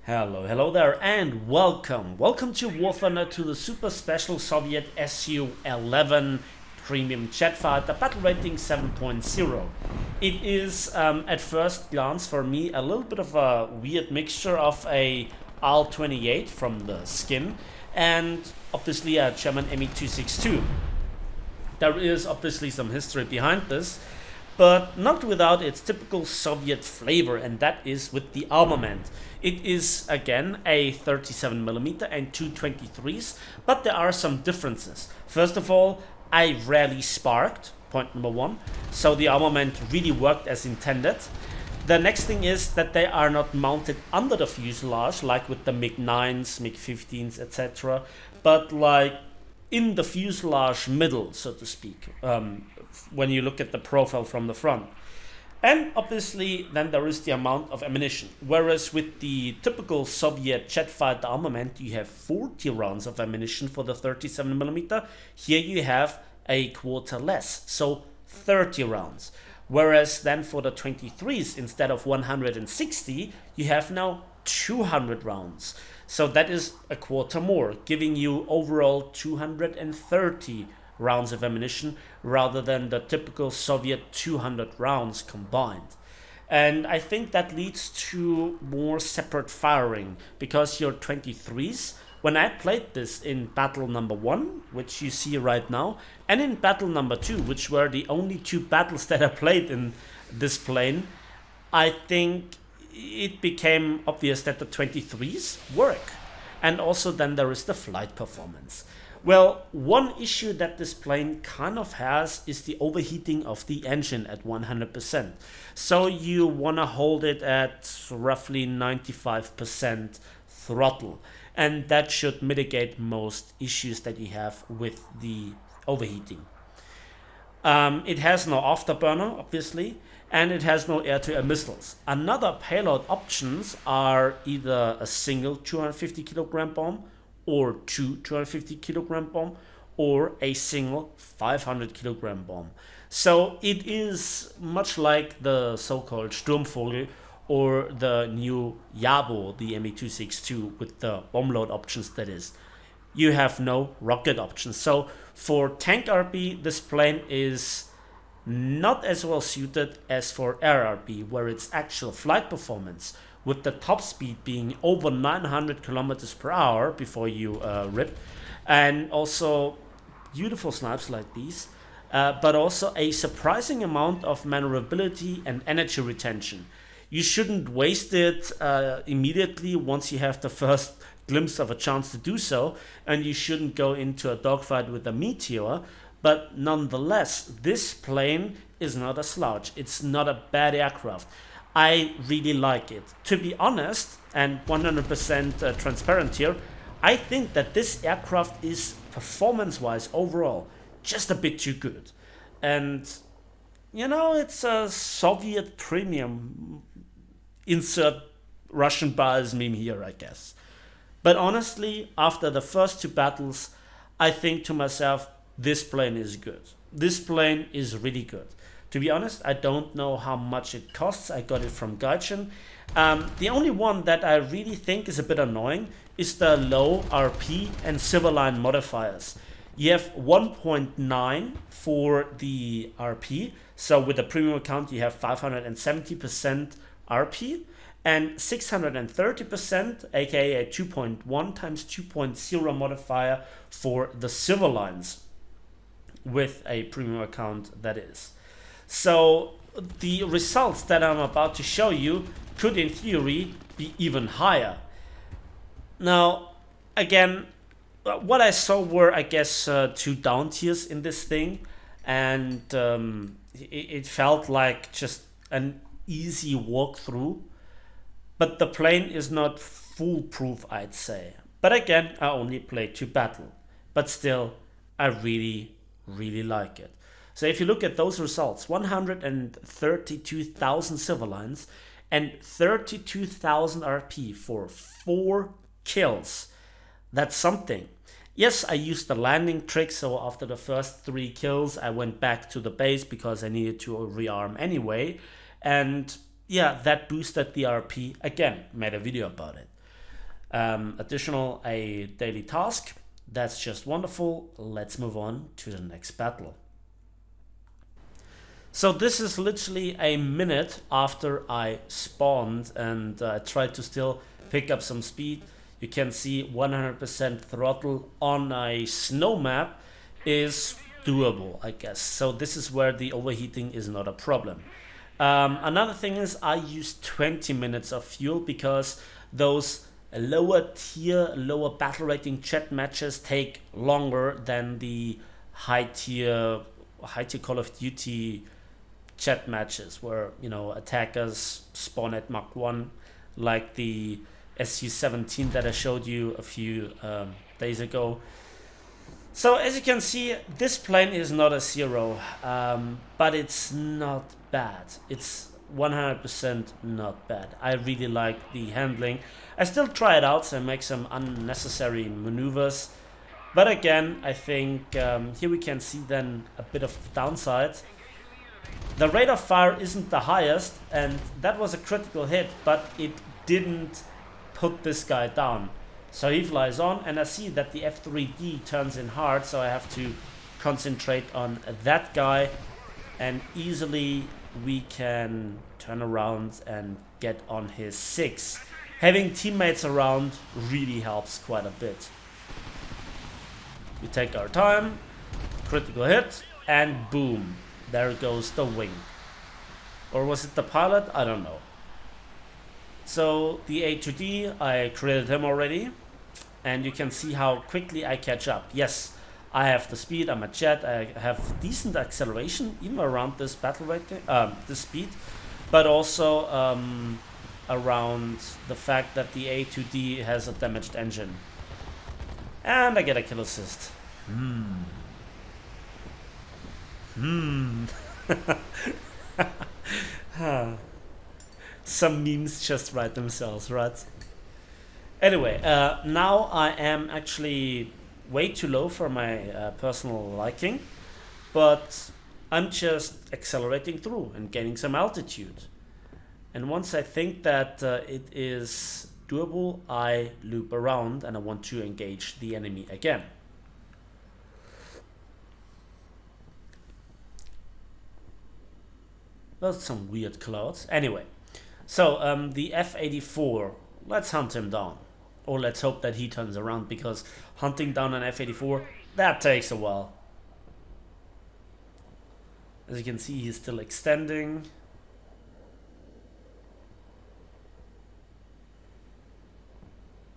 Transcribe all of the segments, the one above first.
Hello there, and welcome. Welcome to War Thunder, to the super special Soviet Su-11 premium jet fighter, battle rating 7.0. It is, at first glance for me, a little bit of a weird mixture of a Al-28 from the skin and obviously a German Me-262. There is obviously some history behind this, but not without its typical Soviet flavor, and that is with the armament. It is again a 37mm and two 23s, but there are some differences. First of all, I rarely sparked, point number one, so the armament really worked as intended. The next thing is that they are not mounted under the fuselage like with the MiG-9s, MiG-15s, etc., but like in the fuselage middle, so to speak, when you look at the profile from the front. And obviously then there is the amount of ammunition, whereas with the typical Soviet jet fighter armament you have 40 rounds of ammunition for the 37mm. Here you have a quarter less, so 30 rounds. Whereas then for the 23s, instead of 160, you have now 200 rounds. So that is a quarter more, giving you overall 230 rounds of ammunition rather than the typical Soviet 200 rounds combined. And I think that leads to more separate firing, because your 23s, when I played this in battle number 1, which you see right now, and in battle number 2, which were the only two battles that I played in this plane, I think it became obvious that the 23s work. And also then there is the flight performance. Well, one issue that this plane kind of has is the overheating of the engine at 100%. So you want to hold it at roughly 95% throttle. And that should mitigate most issues that you have with the overheating. It has no afterburner, obviously, and it has no air-to-air missiles. Another payload options are either a single 250 kilogram bomb, or two 250 kilogram bomb, or a single 500 kilogram bomb. So it is much like the so-called Sturmvogel or the new Yabo, the Me-262, with the bomb load options, that is. You have no rocket options. So for tank RP, this plane is not as well suited as for air RP, where its actual flight performance, with the top speed being over 900 kilometers per hour before you rip, and also beautiful snipes like these, but also a surprising amount of maneuverability and energy retention. You shouldn't waste it immediately once you have the first glimpse of a chance to do so, and you shouldn't go into a dogfight with a meteor. But nonetheless, this plane is not a slouch. It's not a bad aircraft. I really like it. To be honest, and 100% transparent here, I think that this aircraft is, performance-wise overall, just a bit too good. And, you know, it's a Soviet premium. Insert Russian bias meme here, I guess. But honestly, after the first two battles, I think to myself, this plane is good. This plane is really good. To be honest, I don't know how much it costs. I got it from Gaijin. The only one that I really think is a bit annoying is the low RP and Silverline modifiers. You have 1.9 for the RP. So with the premium account, you have 570% RP. And 630%, aka a 2.1 times 2.0 modifier for the Silverlines, with a premium account, that is. So the results that I'm about to show you could in theory be even higher. Now, again, what I saw were, I guess, two down tiers in this thing, and it felt like just an easy walkthrough. But the plane is not foolproof, I'd say. But again, I only played two battle. But still, I really like it. So if you look at those results, 132,000 Silverlines and 32,000 RP for 4 kills. That's something. Yes, I used the landing trick, so after the first 3 kills, I went back to the base because I needed to rearm anyway. And yeah, that boosted the RP again, made a video about it. Additional a daily task. That's just wonderful. Let's move on to the next battle. So this is literally a minute after I spawned, and I tried to still pick up some speed. You can see 100% throttle on a snow map is doable, I guess. So this is where the overheating is not a problem. Another thing is I use 20 minutes of fuel because those lower tier, lower battle rating chat matches take longer than the high tier Call of Duty chat matches, where attackers spawn at Mach 1, like the Su-17 that I showed you a few days ago. So as you can see, this plane is not a 0, but it's not bad. It's 100% not bad. I really like the handling. I still try it out and make some unnecessary maneuvers, but again, I think here we can see then a bit of downside. The rate of fire isn't the highest, and that was a critical hit, but it didn't put this guy down. So he flies on, and I see that the F3D turns in hard, so I have to concentrate on that guy, and easily we can turn around and get on his 6. Having teammates around really helps quite a bit. We take our time, critical hit, and boom, there goes the wing. Or was it the pilot? I don't know. So the A2D, I created him already, and you can see how quickly I catch up. Yes, I have the speed, I'm a jet, I have decent acceleration, even around this battle rating, this speed, but also around the fact that the A2D has a damaged engine. And I get a kill assist. Some memes just write themselves, right? Anyway, now I am actually way too low for my personal liking, but I'm just accelerating through and gaining some altitude. And once I think that it is doable, I loop around and I want to engage the enemy again. Well, some weird clouds. Anyway, so the F-84, let's hunt him down. Or let's hope that he turns around, because hunting down an F-84, that takes a while. As you can see, he's still extending.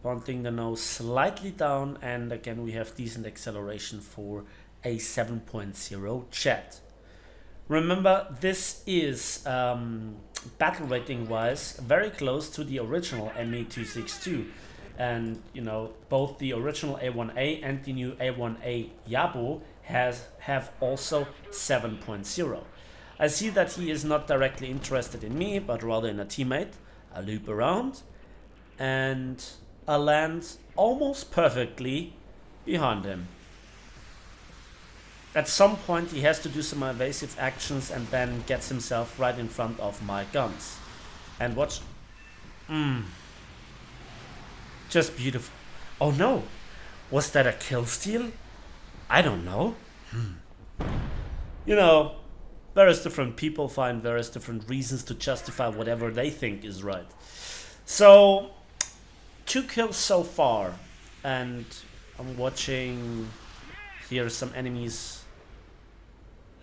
Pointing the nose slightly down, and again we have decent acceleration for a 7.0 jet. Remember, this is battle rating wise very close to the original ME262, and both the original A1A and the new A1A Yabo have also 7.0. I see that he is not directly interested in me, but rather in a teammate. I loop around and I land almost perfectly behind him. At some point he has to do some evasive actions and then gets himself right in front of my guns. And watch. Just beautiful. Oh no! Was that a kill steal? I don't know. Various different people find various different reasons to justify whatever they think is right. So, 2 kills so far, and I'm watching here some enemies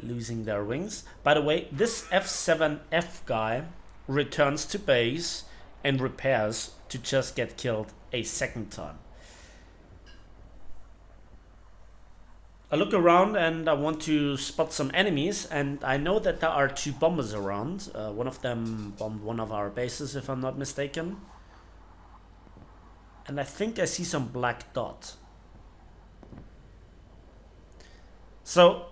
losing their wings. By the way, this F7F guy returns to base and repairs to just get killed a second time. I look around and I want to spot some enemies, and I know that there are 2 bombers around. One of them bombed one of our bases, if I'm not mistaken. And I think I see some black dot. So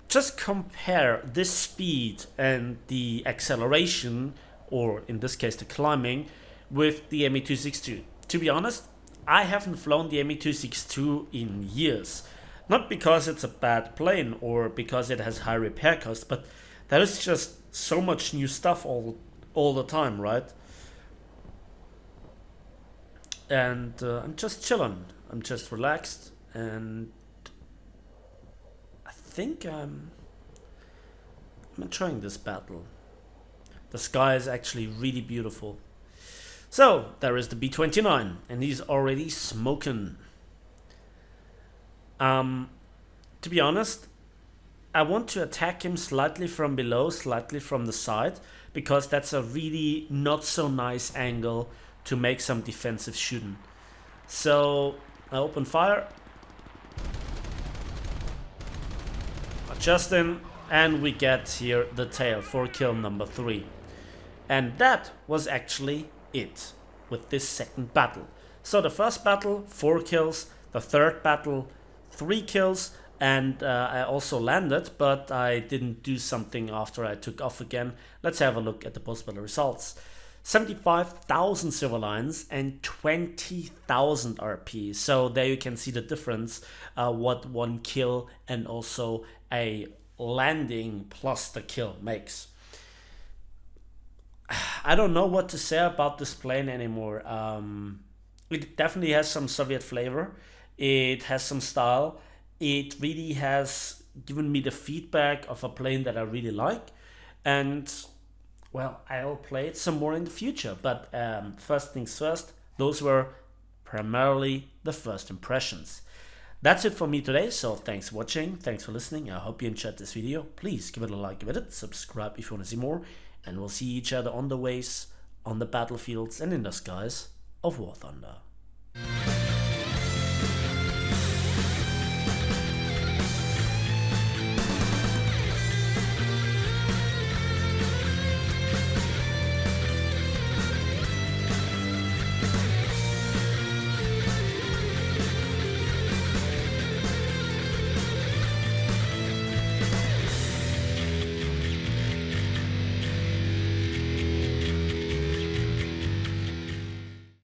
just compare this speed and the acceleration, or in this case the climbing, with the ME262. To be honest, I haven't flown the ME262 in years. Not because it's a bad plane or because it has high repair costs, but there is just so much new stuff all the time, right? and I'm just chilling. I'm just relaxed, and I think I'm enjoying this battle. The sky is actually really beautiful. So there is the B-29, and he's already smoking. To be honest, I want to attack him slightly from below, slightly from the side, because that's a really not so nice angle to make some defensive shooting. So I open fire, adjusting, and we get here the tail for kill number 3. And that was actually it with this second battle. So the first battle, 4 kills, the third battle, 3 kills, and I also landed, but I didn't do something after I took off again. Let's have a look at the post-battle results. 75,000 silver lines and 20,000 RP. So there you can see the difference, what one kill and also a landing plus the kill makes. I don't know what to say about this plane anymore. It definitely has some Soviet flavor. It has some style. It really has given me the feedback of a plane that I really like. And well, I'll play it some more in the future. But first things first, those were primarily the first impressions. That's it for me today, so thanks for watching, thanks for listening. I hope you enjoyed this video. Please give it a like, give it a subscribe if you want to see more, and we'll see each other on the ways, on the battlefields, and in the skies of War Thunder.